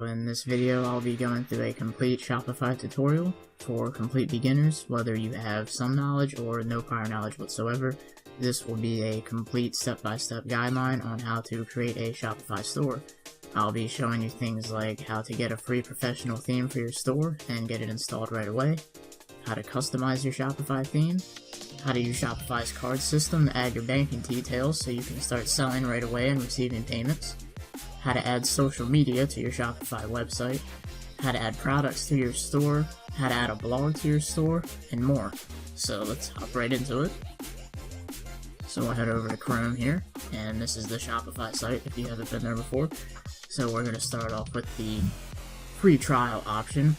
In this video, I'll be going through a complete Shopify tutorial for complete beginners, whether you have some knowledge or no prior knowledge whatsoever. This will be a complete step-by-step guideline on how to create a Shopify store. I'll be showing you things like how to get a free professional theme for your store and get it installed right away, how to customize your Shopify theme, how to use Shopify's card system to add your banking details so you can start selling right away and receiving payments, how to add social media to your Shopify website, how to add products to your store, how to add a blog to your store, and more. So let's hop right into it. So we'll head over to Chrome here, and this is the Shopify site if you haven't been there before. So we're going to start off with the free trial option.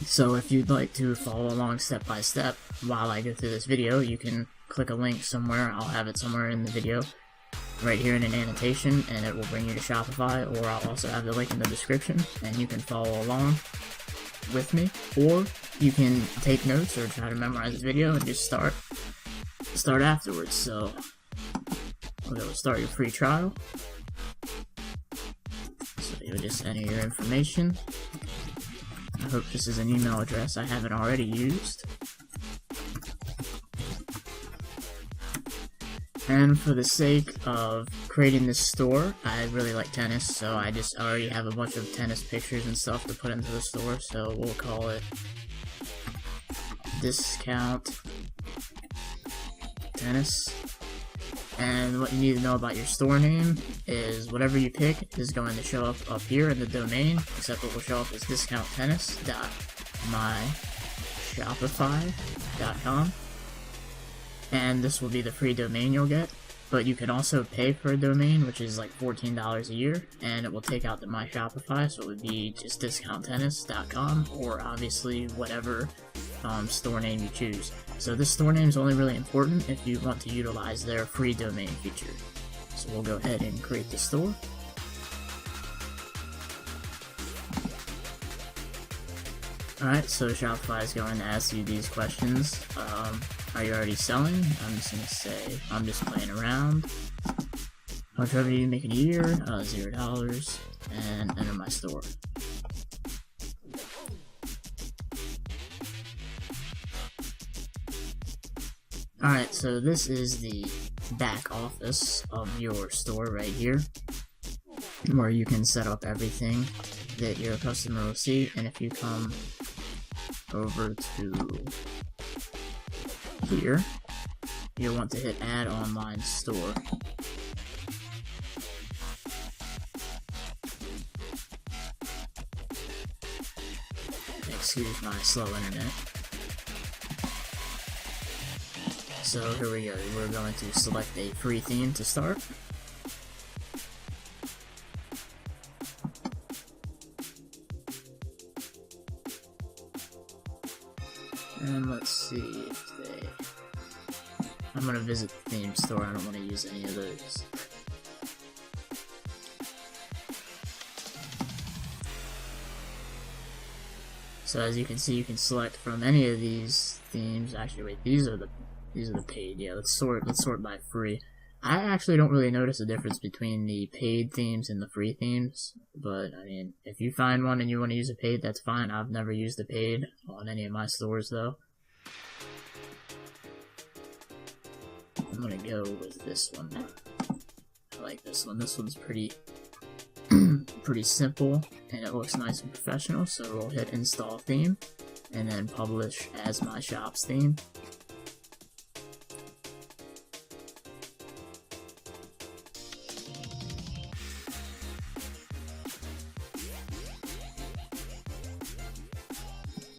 So if you'd like to follow along step by step while I go through this video, you can click a link somewhere. I'll have it somewhere in the video right here in an annotation, and it will bring you to Shopify, or I'll also have the link in the description, and you can follow along with me, or you can take notes or try to memorize this video and just start afterwards. So we'll go start your free trial. So you'll just enter your information. I hope this is an email address I haven't already used. And for the sake of creating this store, I really like tennis, so I just already have a bunch of tennis pictures and stuff to put into the store, so we'll call it Discount Tennis. And what you need to know about your store name is whatever you pick is going to show up here in the domain, except what will show up is discounttennis.myshopify.com. And this will be the free domain you'll get, but you can also pay for a domain, which is like $14 a year, and it will take out the My Shopify, so it would be just discounttennis.com, or obviously whatever store name you choose. So this store name is only really important if you want to utilize their free domain feature. So we'll go ahead and create the store. Alright, so Shopify is going to ask you these questions. Are you already selling? I'm just going to say, I'm just playing around. How much revenue do you make in a year? $0, and enter my store. Alright, so this is the back office of your store right here, where you can set up everything that your customer will see. And if you come over to here, you'll want to hit An Online Store. Excuse my slow internet. So here we go, we're going to select a free theme to start. And let's see if I'm going to visit the theme store, I don't want to use any of those. So as you can see, you can select from any of these themes. Actually, wait, these are the paid. Yeah, let's sort by free. I actually don't really notice a difference between the paid themes and the free themes, but I mean, if you find one and you want to use a paid, that's fine. I've never used a paid on any of my stores though. I'm gonna go with this one. I like this one. This one's pretty pretty simple, and it looks nice and professional. So we'll hit install theme and then publish as my shop's theme.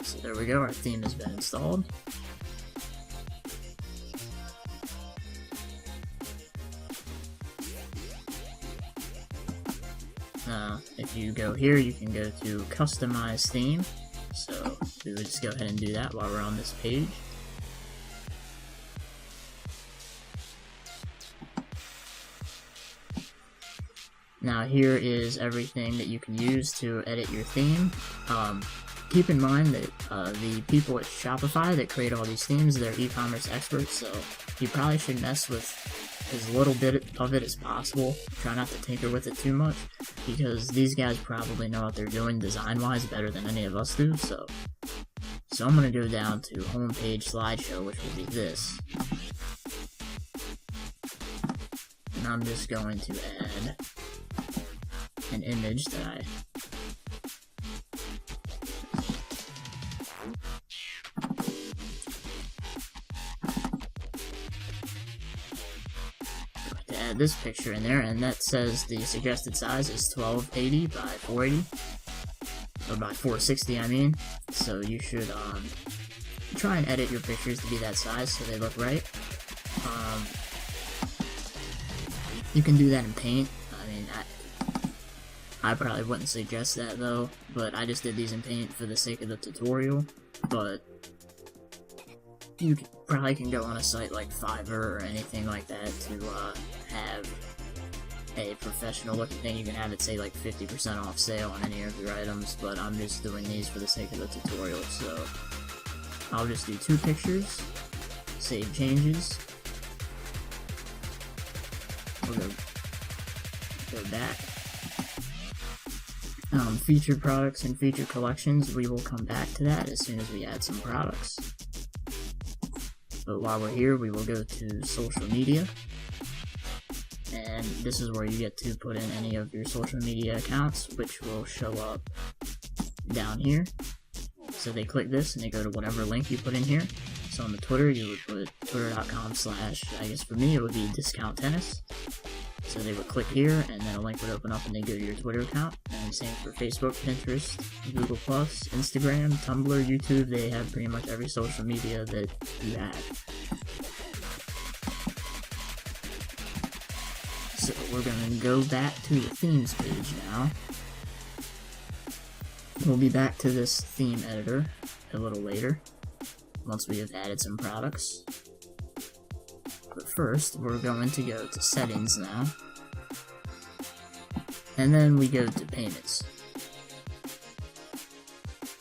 So there we go, our theme has been installed. If you go here, you can go to customize theme. So we would just go ahead and do that while we're on this page. Now here is everything that you can use to edit your theme. Keep in mind that the people at Shopify that create all these themes, they're e-commerce experts, so you probably should mess with as little bit of it as possible. Try not to tinker with it too much, because these guys probably know what they're doing design-wise better than any of us do, so I'm going to go down to homepage slideshow, which will be this. And I'm just going to add an image that I add this picture in there, and that says the suggested size is 1280 by 480, or by 460 I mean, so you should try and edit your pictures to be that size so they look right. You can do that in Paint. I mean, I probably wouldn't suggest that though, but I just did these in Paint for the sake of the tutorial. But you probably can go on a site like Fiverr or anything like that to have a professional looking thing. You can have it say like 50% off sale on any of your items, but I'm just doing these for the sake of the tutorial, so I'll just do 2 pictures, save changes, we'll go back. Featured products and featured collections, we will come back to that as soon as we add some products. But while we're here, we will go to social media, and this is where you get to put in any of your social media accounts, which will show up down here. So they click this and they go to whatever link you put in here. So on the Twitter, you would put twitter.com/, I guess for me it would be discount tennis. So they would click here, and then a link would open up and they go to your Twitter account. And same for Facebook, Pinterest, Google+, Instagram, Tumblr, YouTube. They have pretty much every social media that you have. So we're going to go back to the themes page now. We'll be back to this theme editor a little later, once we have added some products. But first, we're going to go to settings now, and then we go to payments.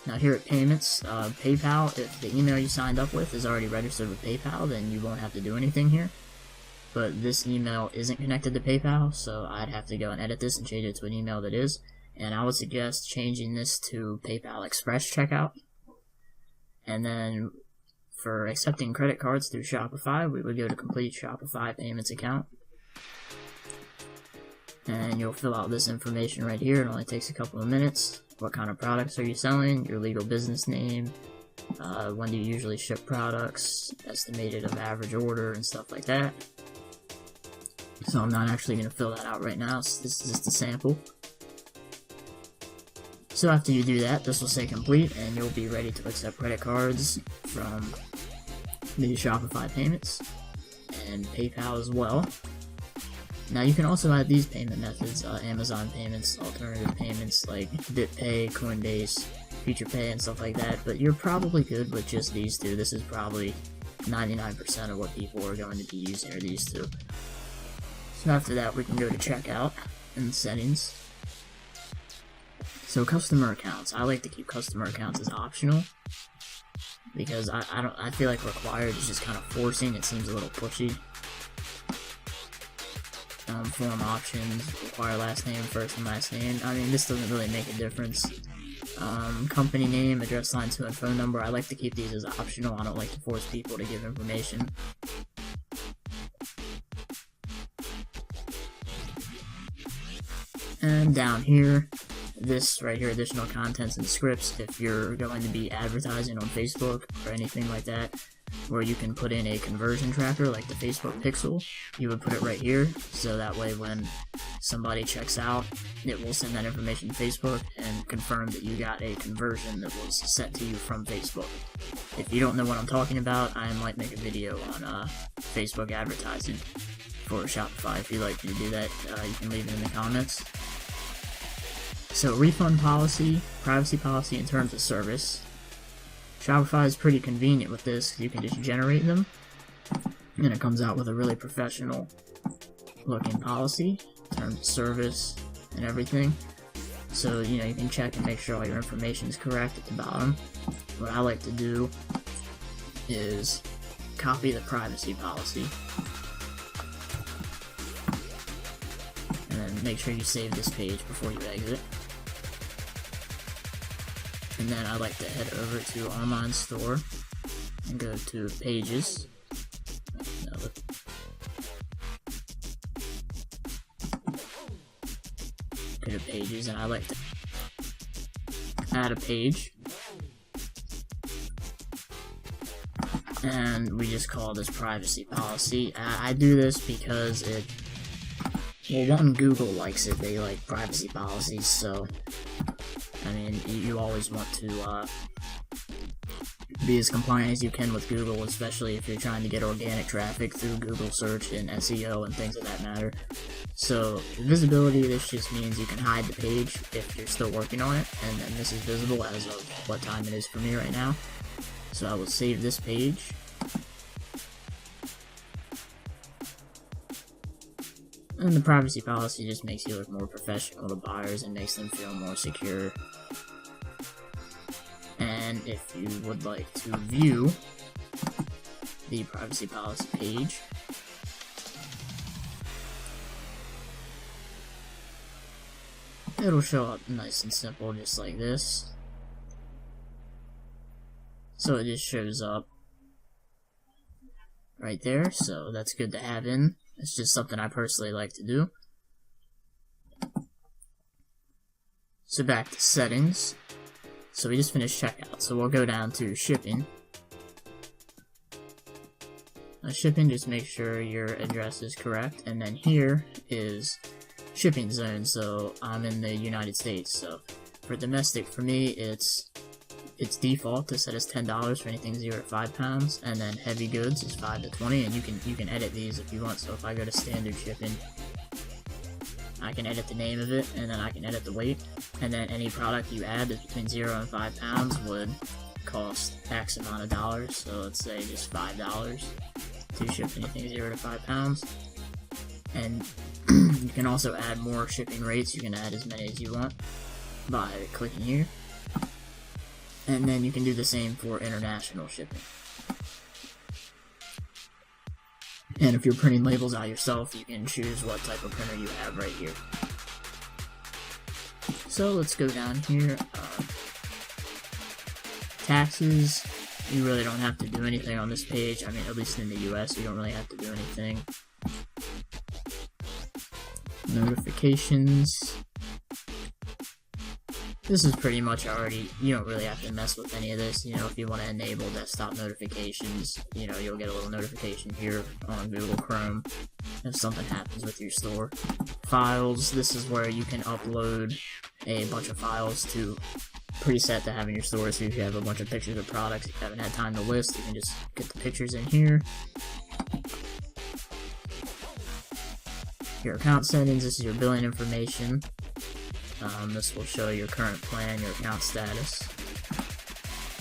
Now here at payments, PayPal, if the email you signed up with is already registered with PayPal, then you won't have to do anything here. But this email isn't connected to PayPal, so I'd have to go and edit this and change it to an email that is. And I would suggest changing this to PayPal Express checkout. And then for accepting credit cards through Shopify, we would go to complete Shopify payments account. And you'll fill out this information right here. It only takes a couple of minutes. What kind of products are you selling? Your legal business name. When do you usually ship products? Estimated of average order and stuff like that. So I'm not actually going to fill that out right now. So this is just a sample. So after you do that, this will say complete, and you'll be ready to accept credit cards from the Shopify payments and PayPal as well. Now you can also add these payment methods, Amazon payments, alternative payments like BitPay, Coinbase, FuturePay, and stuff like that, but you're probably good with just these two. This is probably 99% of what people are going to be using are these two. So after that, we can go to checkout and settings. So customer accounts, I like to keep customer accounts as optional, because I feel like required is just kind of forcing. It seems a little pushy. Form options, require last name, first and last name. I mean, this doesn't really make a difference. Company name, address line to and phone number, I like to keep these as optional. I don't like to force people to give information. And down here, this right here, additional contents and scripts, if you're going to be advertising on Facebook or anything like that, where you can put in a conversion tracker like the Facebook Pixel, you would put it right here, so that way when somebody checks out, it will send that information to Facebook and confirm that you got a conversion that was set to you from Facebook. If you don't know what I'm talking about, I might make a video on Facebook advertising for Shopify. If you'd like me to do that, you can leave it in the comments. So refund policy, privacy policy, and terms of service. Shopify is pretty convenient with this. You can just generate them, and it comes out with a really professional looking policy, terms of service, and everything. So, you know, you can check and make sure all your information is correct at the bottom. What I like to do is copy the privacy policy. make sure you save this page before you exit. And then I like to head over to Online Store and go to Pages. Go to Pages, and I like to add a page. And we just call this privacy policy. I do this because one, Google likes it. They like privacy policies, so I mean, you always want to be as compliant as you can with Google, especially if you're trying to get organic traffic through Google search and SEO and things of that matter. So visibility, this just means you can hide the page if you're still working on it, and then this is visible as of what time it is for me right now. So I will save this page. And the privacy policy just makes you look more professional to buyers and makes them feel more secure. And if you would like to view the privacy policy page, it'll show up nice and simple, just like this. So it just shows up right there, so that's good to have in. It's just something I personally like to do. So back to settings. So we just finished checkout, so we'll go down to shipping. Shipping, just make sure your address is correct, and then here is shipping zone. So I'm in the United States, so for domestic, for me, it's default to set as $10 for anything 0 to 5 pounds, and then heavy goods is 5 to 20, and you can edit these if you want. So if I go to standard shipping, I can edit the name of it, and then I can edit the weight, and then any product you add that's between 0 and 5 pounds would cost X amount of dollars. So let's say just $5 to ship anything 0 to 5 pounds. And you can also add more shipping rates. You can add as many as you want by clicking here. And then you can do the same for international shipping. And if you're printing labels out yourself, you can choose what type of printer you have right here. So let's go down here. Taxes, you really don't have to do anything on this page. I mean, at least in the US, you don't really have to do anything. Notifications. This is pretty much already, you don't really have to mess with any of this. You know, if you want to enable desktop notifications, you know, you'll get a little notification here on Google Chrome if something happens with your store. Files, this is where you can upload a bunch of files to preset to have in your store. So if you have a bunch of pictures of products you haven't had time to list, you can just get the pictures in here. Your account settings, this is your billing information. This will show your current plan, your account status.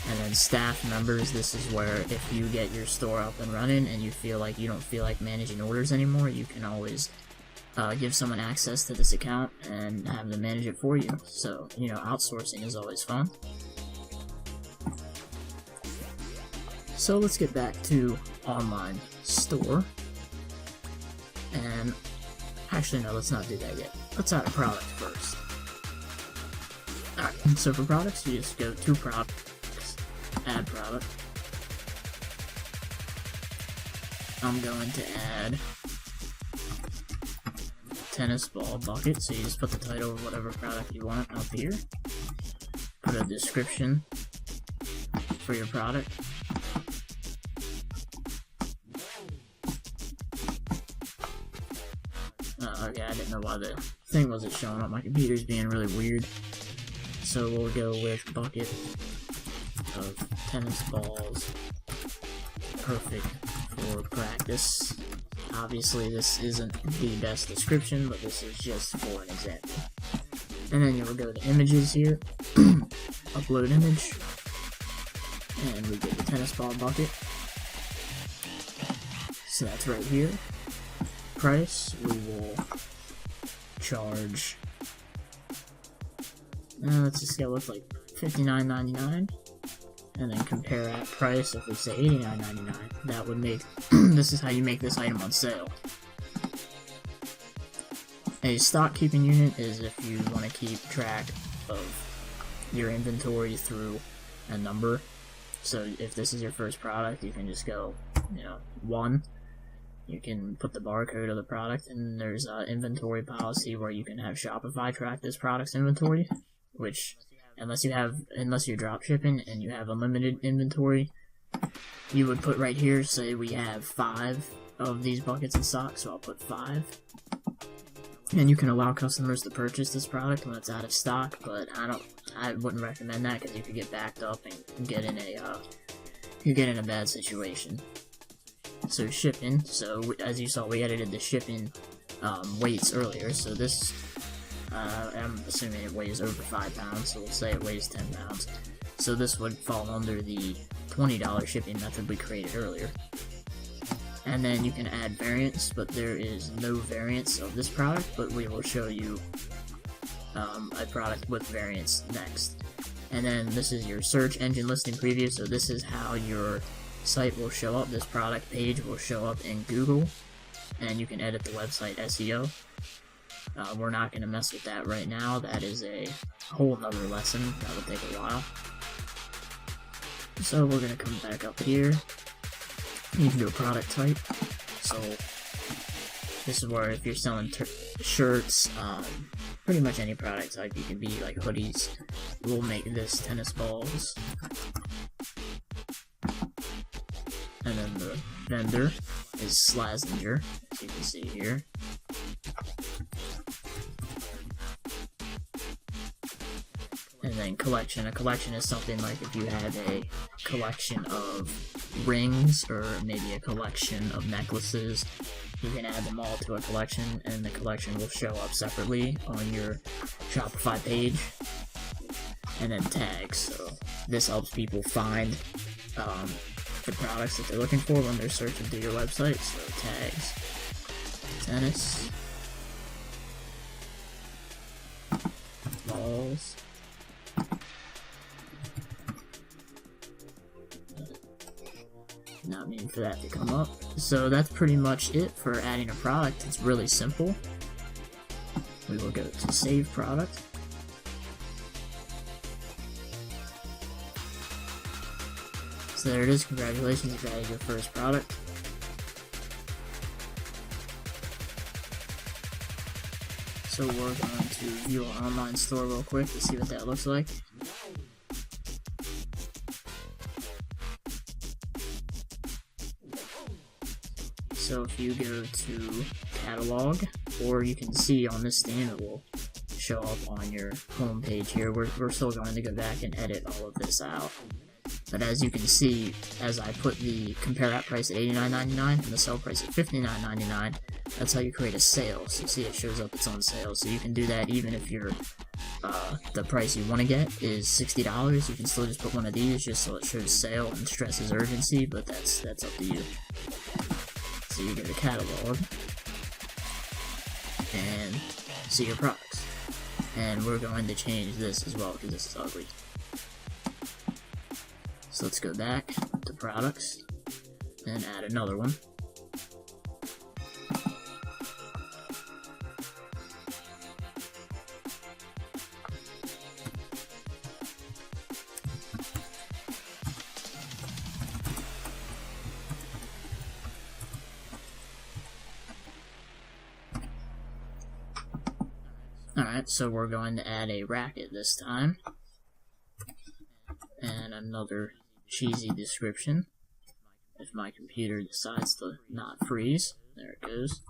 And then staff members, this is where if you get your store up and running and you feel like you don't feel like managing orders anymore, you can always give someone access to this account and have them manage it for you. So, you know, outsourcing is always fun. So let's get back to Online Store. And actually, no, let's not do that yet. Let's add a product first. Alright, so for products, you just go to products, add product. I'm going to add tennis ball bucket, so you just put the title of whatever product you want up here. Put a description for your product. Okay, I didn't know why the thing wasn't showing up. My computer's being really weird. So we'll go with bucket of tennis balls, perfect for practice. Obviously this isn't the best description, but this is just for an example. And then you'll go to images here, upload image, and we get the tennis ball bucket. So that's right here. Price, we will charge, let's just go with like $59.99, and then compare at price. If we say $89.99, that would make this is how you make this item on sale. A stock keeping unit is if you want to keep track of your inventory through a number. So if this is your first product, you can just go, 1. You can put the barcode of the product, and there's an inventory policy where you can have Shopify track this product's inventory, which, unless you're dropshipping and you have unlimited inventory, you would put right here, say we have 5 of these buckets in stock, so I'll put 5. And you can allow customers to purchase this product when it's out of stock, but I wouldn't recommend that because you could get backed up and get in a bad situation. So shipping, so as you saw, we edited the shipping weights earlier, so this, I'm assuming it weighs over 5 pounds, so we'll say it weighs 10 pounds. So this would fall under the $20 shipping method we created earlier. And then you can add variants, but there is no variants of this product, but we will show you a product with variants next. And then this is your search engine listing preview, so this is how your site will show up. This product page will show up in Google, and you can edit the website SEO. We're not going to mess with that right now. That is a whole nother lesson. That will take a while. So we're going to come back up here. You can do a product type. So this is where if you're selling shirts, pretty much any product type, you can be like hoodies. We'll make this tennis balls. And then the vendor is Slazenger, as you can see here. And then collection. A collection is something like if you have a collection of rings or maybe a collection of necklaces, you can add them all to a collection, and the collection will show up separately on your Shopify page. And then tags. So this helps people find the products that they're looking for when they're searching through your website. So tags, tennis, balls, not meaning for that to come up. So that's pretty much it for adding a product. It's really simple. We will go to save product. So there it is. Congratulations, you've added your first product. So we're going to view our online store real quick to see what that looks like. So if you go to catalog, or you can see on this stand, it will show up on your home page here. We're still going to go back and edit all of this out. But as you can see, as I put the compare at price at $89.99 and the sell price at $59.99, that's how you create a sale. So see, it shows up it's on sale. So you can do that even if your the price you want to get is $60. You can still just put one of these just so it shows sale and stresses urgency, but that's up to you. So you go to catalog and see your products. And we're going to change this as well because this is ugly. So let's go back to products and add another one. Alright, so we're going to add a racket this time. And another cheesy description. If my computer decides to not freeze, there it goes.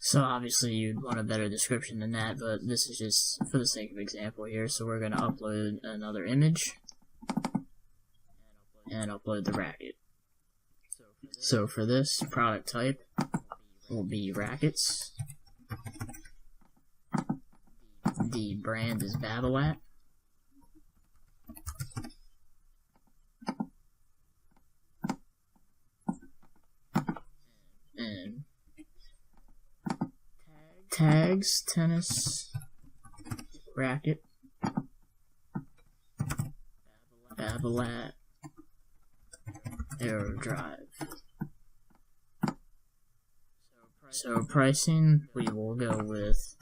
So obviously you'd want a better description than that, but this is just for the sake of example here. So we're going to upload another image and upload the racket. So for this, product type will be rackets. The brand is Babolat. tags, tennis, racket, avalat, arrow drive. So pricing, we will go with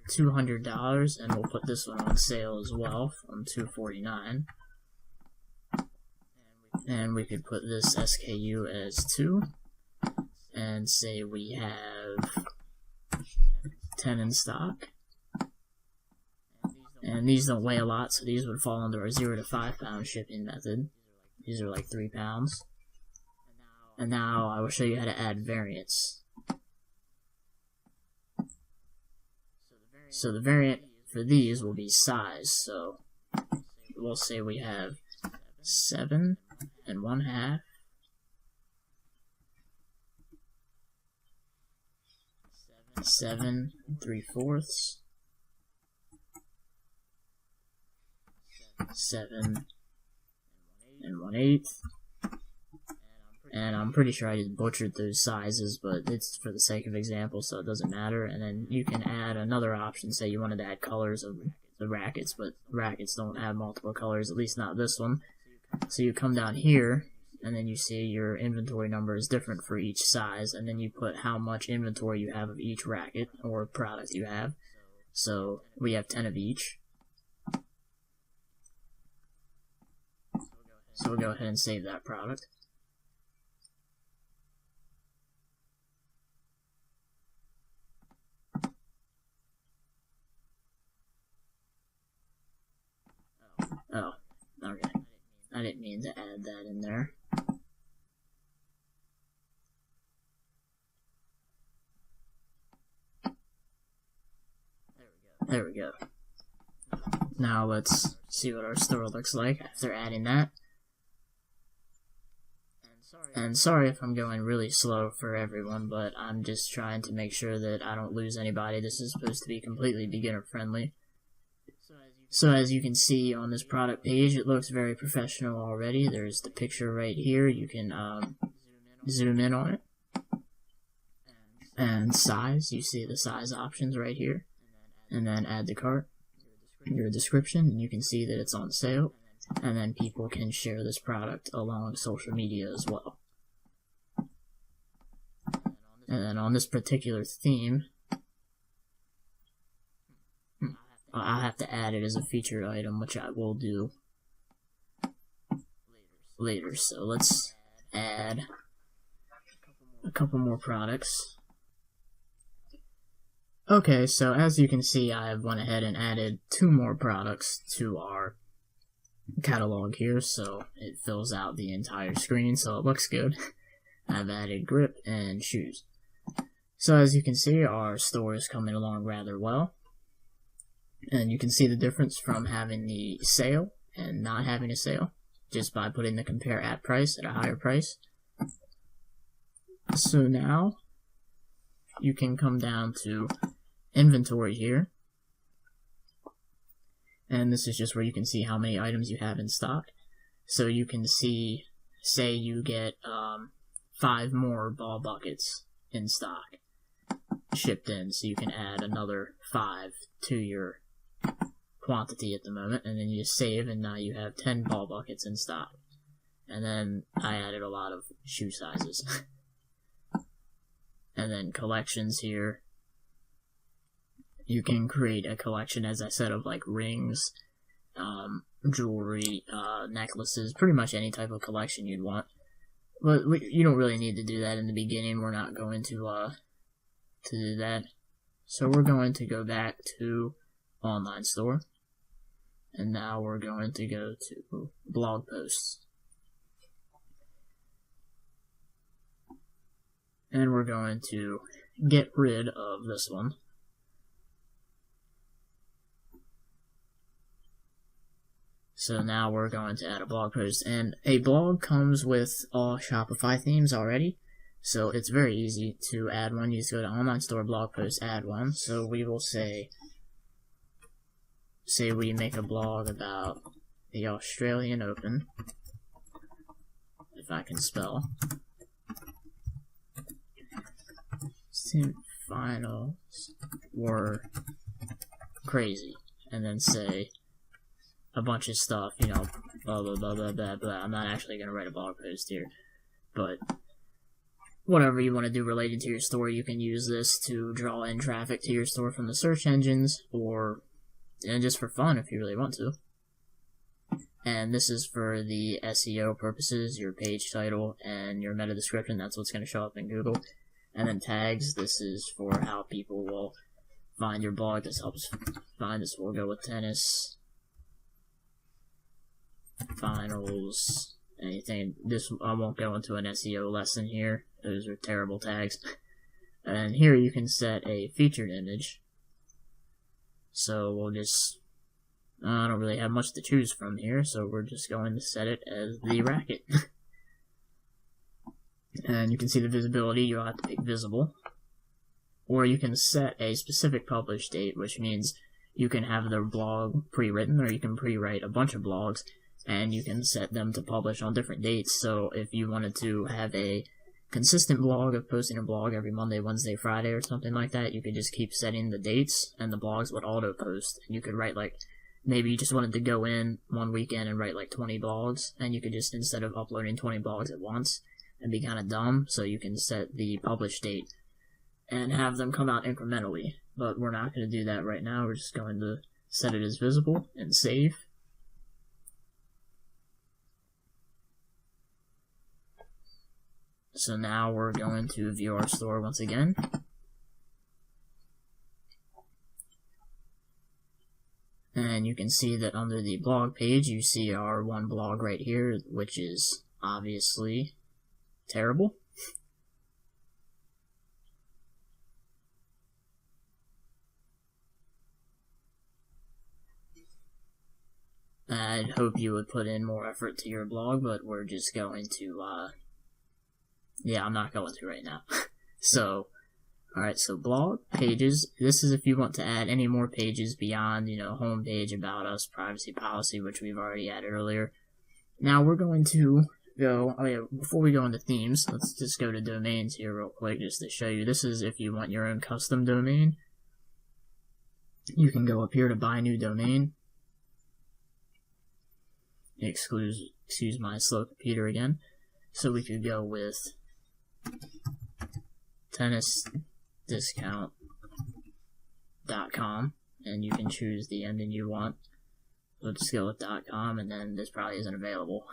$200, and we'll put this one on sale as well from $249. And we could put this SKU as 2, and say we have 10 in stock. And these don't weigh a lot, so these would fall under our 0 to 5 pound shipping method. These are like 3 pounds. And now I will show you how to add variants. So the variant for these will be size. So we'll say we have 7 1/2, 7 3/4, 7 1/8, and I'm pretty sure I just butchered those sizes, but it's for the sake of example, so it doesn't matter. And then you can add another option. Say you wanted to add colors of the rackets, but rackets don't have multiple colors, at least not this one. So you come down here, and then you see your inventory number is different for each size, and then you put how much inventory you have of each racket or product you have. So we have 10 of each. So we'll go ahead and save that product. Oh, okay. I didn't mean to add that in there. There we go. Now let's see what our store looks like after adding that. And sorry if I'm going really slow for everyone, but I'm just trying to make sure that I don't lose anybody. This is supposed to be completely beginner friendly. So as you can see on this product page, it looks very professional already. There's the picture right here. You can zoom in on it. And size, you see the size options right here. And then add to cart, your description, and you can see that it's on sale. And then people can share this product along social media as well. And then on this particular theme, I'll have to add it as a featured item, which I will do later. So let's add a couple more products. Okay, so as you can see, I have went ahead and added 2 more products to our catalog here, so it fills out the entire screen, so it looks good. I've added grip and shoes. So as you can see, our store is coming along rather well. And you can see the difference from having the sale and not having a sale, just by putting the compare at price at a higher price. So now, you can come down to inventory here. And this is just where you can see how many items you have in stock. So you can see, say you get 5 more ball buckets in stock shipped in, so you can add another 5 to your quantity at the moment, and then you just save, and now you have 10 ball buckets in stock. And then I added a lot of shoe sizes. And then collections here. You can create a collection, as I said, of like rings, jewelry, necklaces, pretty much any type of collection you'd want. But you don't really need to do that in the beginning. We're not going to do that. So we're going to go back to Online Store. And now we're going to go to blog posts. And we're going to get rid of this one. So now we're going to add a blog post, and a blog comes with all Shopify themes already, so it's very easy to add one. You just go to Online Store, blog post, add one. So we will say we make a blog about the Australian Open, if I can spell. finals were crazy, and then say a bunch of stuff, you know, blah blah blah blah blah blah. I'm not actually going to write a blog post here, but whatever you want to do related to your store, you can use this to draw in traffic to your store from the search engines, or just for fun if you really want to. And this is for the SEO purposes, your page title and your meta description. That's what's going to show up in Google. And then tags, this is for how people will find your blog. This helps find us. We'll go with tennis, finals, anything. This, I won't go into an SEO lesson here. Those are terrible tags. And here you can set a featured image. So we'll just, I don't really have much to choose from here, so we're just going to set it as the racket. And you can see the visibility. You'll have to pick visible. Or you can set a specific publish date, which means you can have the blog pre-written, or you can pre-write a bunch of blogs, and you can set them to publish on different dates. So if you wanted to have a consistent blog of posting a blog every Monday, Wednesday, Friday, or something like that, you could just keep setting the dates, and the blogs would auto-post. And you could write, like, maybe you just wanted to go in one weekend and write, like, 20 blogs, and you could just, instead of uploading 20 blogs at once, and be kind of dumb, so you can set the publish date and have them come out incrementally. But we're not going to do that right now. We're just going to set it as visible and save. So now we're going to view our store once again. And you can see that under the blog page, you see our one blog right here, which is obviously terrible. I'd hope you would put in more effort to your blog, but we're just going to, yeah, I'm not going to right now. So, alright, so blog pages. This is if you want to add any more pages beyond, you know, home page, about us, privacy policy, which we've already added earlier. Now we're going to go, oh yeah, before we go into themes, let's just go to domains here real quick just to show you. This is if you want your own custom domain. You can go up here to buy new domain. Excuse my slow computer again. So we could go with tennisdiscount.com, and you can choose the ending you want. Let's go with .com, and then this probably isn't available.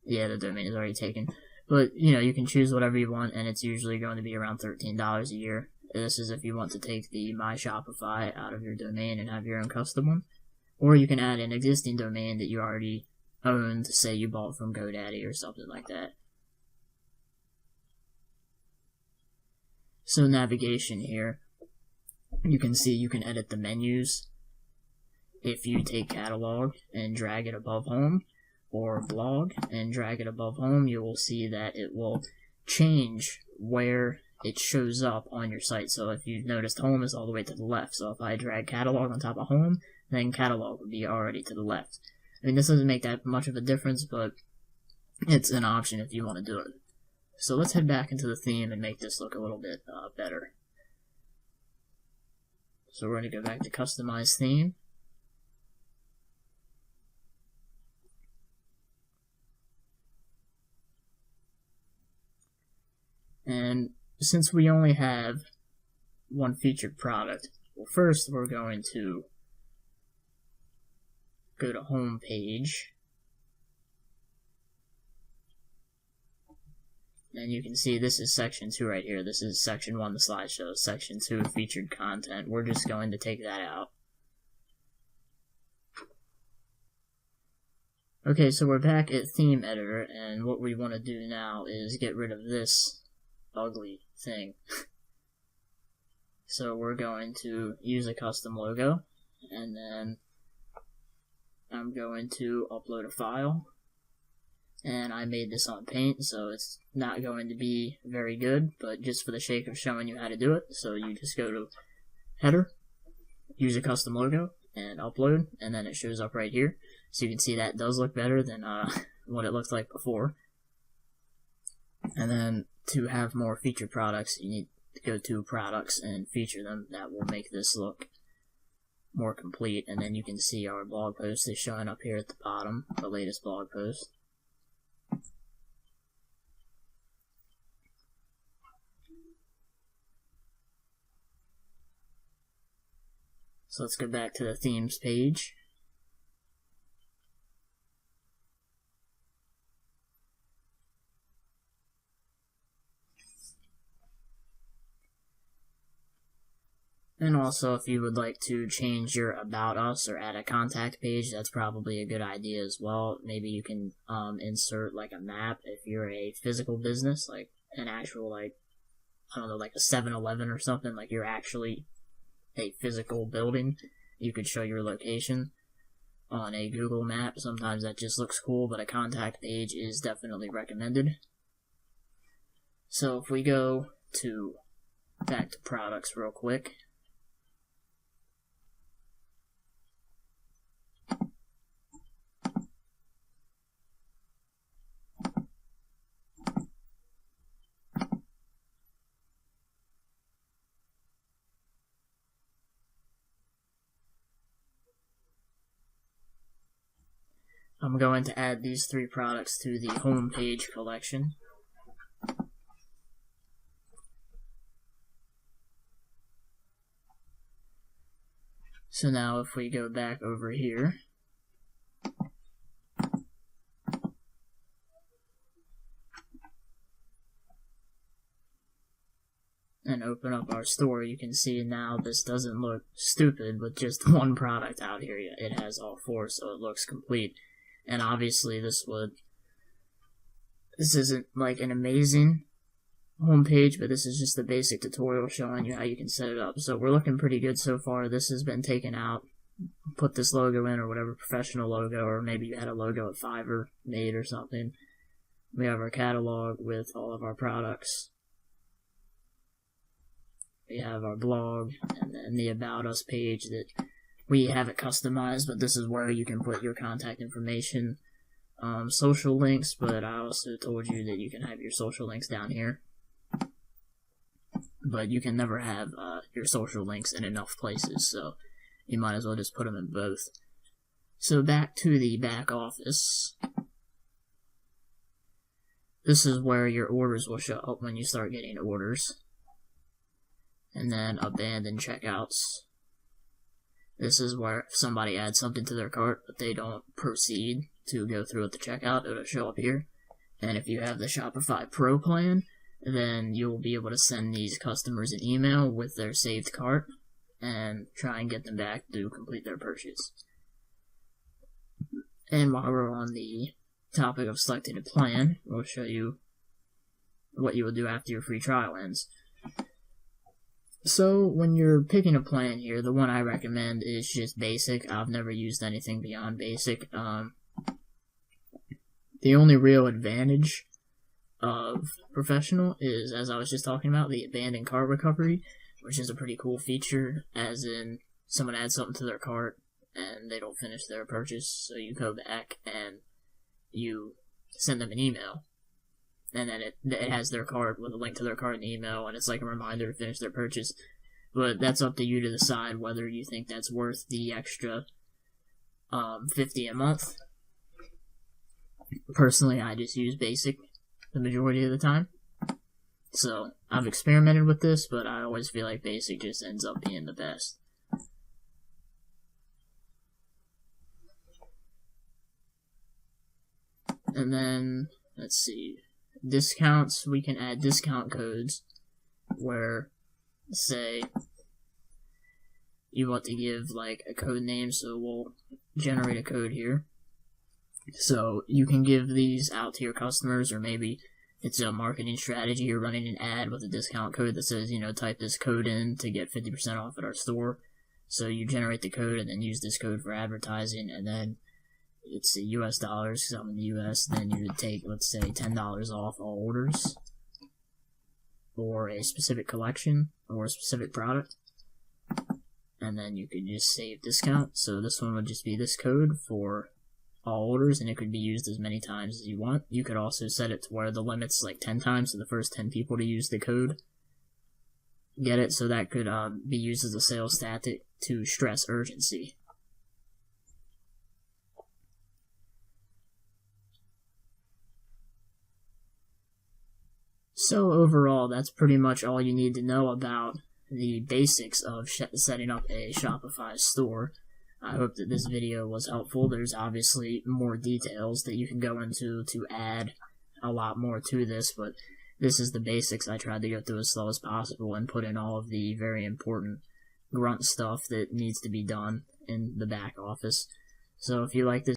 Yeah, the domain is already taken. But, you know, you can choose whatever you want, and it's usually going to be around $13 a year. This is if you want to take the My Shopify out of your domain and have your own custom one. Or you can add an existing domain that you already owned, say you bought from GoDaddy or something like that. So navigation here, you can see you can edit the menus. If you take catalog and drag it above home, or blog and drag it above home, you will see that it will change where it shows up on your site. So if you've noticed, home is all the way to the left. So if I drag catalog on top of home, then catalog would be already to the left. I mean, this doesn't make that much of a difference, but it's an option if you want to do it. So let's head back into the theme and make this look a little bit better. So we're going to go back to customize theme. And since we only have one featured product, well, first we're going to go to home page, and you can see this is section 2 right here. This is section 1, the slideshow. Section 2, featured content. We're just going to take that out. Okay, so we're back at theme editor, and what we want to do now is get rid of this ugly thing. So we're going to use a custom logo, and then I'm going to upload a file, and I made this on Paint, so it's not going to be very good, but just for the sake of showing you how to do it, so you just go to header, use a custom logo, and upload, and then it shows up right here. So you can see that does look better than what it looked like before. And then to have more featured products, you need go to products and feature them. That will make this look more complete, and then you can see our blog post is showing up here at the bottom, the latest blog post. So let's go back to the themes page. And also, if you would like to change your About Us or add a contact page, that's probably a good idea as well. Maybe you can insert like a map if you're a physical business, like an actual, like, I don't know, like a 7-Eleven or something, like you're actually a physical building. You could show your location on a Google map. Sometimes that just looks cool, but a contact page is definitely recommended. So if we go to back to products real quick. I'm going to add these 3 products to the home page collection. So now if we go back over here, and open up our store, you can see now this doesn't look stupid with just 1 product out here yet. It has all 4, so it looks complete. And obviously this isn't like an amazing homepage, but this is just the basic tutorial showing you how you can set it up. So we're looking pretty good so far. This has been taken out. Put this logo in, or whatever professional logo, or maybe you had a logo at Fiverr made or something. We have our catalog with all of our products. We have our blog, and then the About Us page that we have it customized, but this is where you can put your contact information, social links, but I also told you that you can have your social links down here. But you can never have your social links in enough places, so you might as well just put them in both. So back to the back office. This is where your orders will show up when you start getting orders. And then abandoned checkouts. This is where if somebody adds something to their cart, but they don't proceed to go through with the checkout, it'll show up here. And if you have the Shopify Pro plan, then you'll be able to send these customers an email with their saved cart and try and get them back to complete their purchase. And while we're on the topic of selecting a plan, we'll show you what you will do after your free trial ends. So when you're picking a plan here, the one I recommend is just basic. I've never used anything beyond basic. The only real advantage of professional is, as I was just talking about, the abandoned cart recovery, which is a pretty cool feature, as in someone adds something to their cart and they don't finish their purchase, so you go back and you send them an email. And then it has their cart with a link to their cart in the email, and it's like a reminder to finish their purchase. But that's up to you to decide whether you think that's worth the extra $50 a month. Personally, I just use basic the majority of the time. So I've experimented with this, but I always feel like basic just ends up being the best. And then, let's see. Discounts, we can add discount codes where, say, you want to give like a code name, so we'll generate a code here. So you can give these out to your customers, or maybe it's a marketing strategy. You're running an ad with a discount code that says, type this code in to get 50% off at our store. So you generate the code and then use this code for advertising, and then it's US dollars because I'm in the US, then you would take, let's say, $10 off all orders for a specific collection or a specific product, and then you could just save discount. So this one would just be this code for all orders, and it could be used as many times as you want. You could also set it to where the limit's like 10 times, so the first 10 people to use the code Get it? So that could be used as a sales tactic to stress urgency. So overall, that's pretty much all you need to know about the basics of setting up a Shopify store. I hope that this video was helpful. There's obviously more details that you can go into to add a lot more to this, but this is the basics. I tried to go through as slow as possible and put in all of the very important grunt stuff that needs to be done in the back office. So if you like this